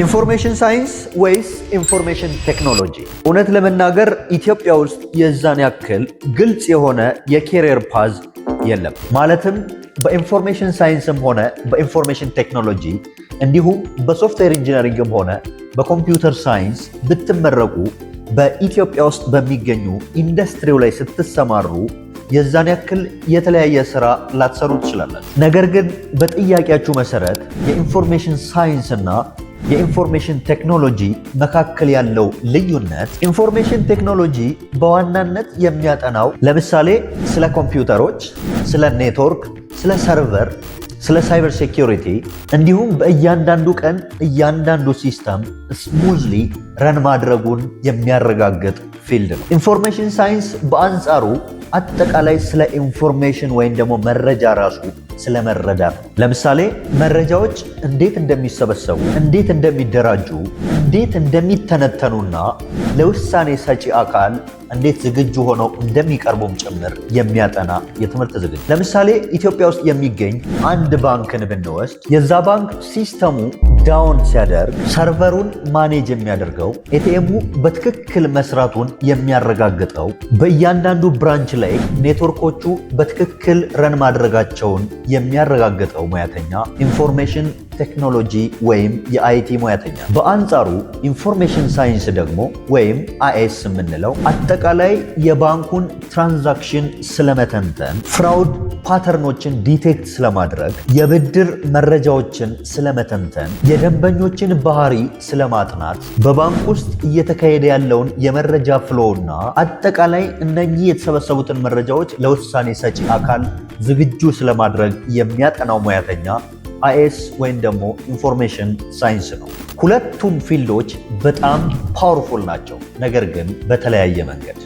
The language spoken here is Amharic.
ኢንፎርሜሽን ሳይንስ ወይስ ኢንፎርሜሽን ቴክኖሎጂ? እውነት ለመናገር ኢትዮጵያ ውስጥ የዛን ያክል ግልጽ የሆነ የኬሪየር ፓዝ የለም። ማለትም በኢንፎርሜሽን ሳይንስም ሆነ በኢንፎርሜሽን ቴክኖሎጂ እንዲሁም በሶፍትዌር ኢንጂነሪንግም ሆነ በኮምፒውተር ሳይንስ ብትመረቁ በኢትዮጵያ ውስጥ በሚገኙ ኢንዱስትሪው ላይ ስትሰማሩ የዛን ያክል የተለያየ ስራ ላትሰሩ ትችላላችሁ። ነገር ግን በጥያቄያችሁ መሰረት የኢንፎርሜሽን ሳይንስ እና የኢንፎርሜሽን ቴክኖሎጂ መካከል ያለው ልዩነት፣ ኢንፎርሜሽን ቴክኖሎጂ በዋናነት የሚያጠናው ለምሳሌ ስለ ኮምፒውተሮች፣ ስለ ኔትወርክ፣ ስለ ሰርቨር፣ ስለ ሳይበር ሴኪዩሪቲ እንዲሁም በእያንዳንዱ ቀን እያንዳንዱ ሲስተም ስሙዝሊ ረን ማድረጉን የሚያረጋግጥ ፊልድ ነው። ኢንፎርሜሽን ሳይንስ በአንጻሩ አጠቃላይ ስለ ኢንፎርሜሽን ወይም ደግሞ መረጃ ራሱ ስለ መረዳት ነው። ለምሳሌ መረጃዎች እንዴት እንደሚሰበሰቡ፣ እንዴት እንደሚደራጁ፣ እንዴት እንደሚተነተኑና ለውሳኔ ሰጪ አካል እንዴት ዝግጁ ሆነው እንደሚቀርቡም ጭምር የሚያጠና የትምህርት ዝግጅት። ለምሳሌ ኢትዮጵያ ውስጥ የሚገኝ አንድ ባንክን ብንወስድ የዛ ባንክ ሲስተሙ ዳውን ሲያደርግ ሰርቨሩን ማኔጅ የሚያደርገው ኤቲኤሙ በትክክል መስራቱን የሚያረጋግጠው በእያንዳንዱ ብራንች ላይ ኔትወርኮቹ በትክክል ረን ማድረጋቸውን የሚያረጋግጠው ሙያተኛ ኢንፎርሜሽን ቴክኖሎጂ ወይም የአይቲ ሙያተኛ። በአንጻሩ ኢንፎርሜሽን ሳይንስ ደግሞ ወይም አይኤስ የምንለው አጠቃላይ የባንኩን ትራንዛክሽን ስለመተንተን፣ ፍራውድ ፓተርኖችን ዲቴክት ስለማድረግ፣ የብድር መረጃዎችን ስለመተንተን፣ የደንበኞችን ባህሪ ስለማጥናት፣ በባንክ ውስጥ እየተካሄደ ያለውን የመረጃ ፍሎውና አጠቃላይ እነኚህ የተሰበሰቡትን መረጃዎች ለውሳኔ ሰጪ አካል ዝግጁ ስለማድረግ የሚያጠናው ሙያተኛ አይኤስ ወይም ደግሞ ኢንፎርሜሽን ሳይንስ ነው። ሁለቱም ፊልዶች በጣም ፓወርፉል ናቸው፣ ነገር ግን በተለያየ መንገድ።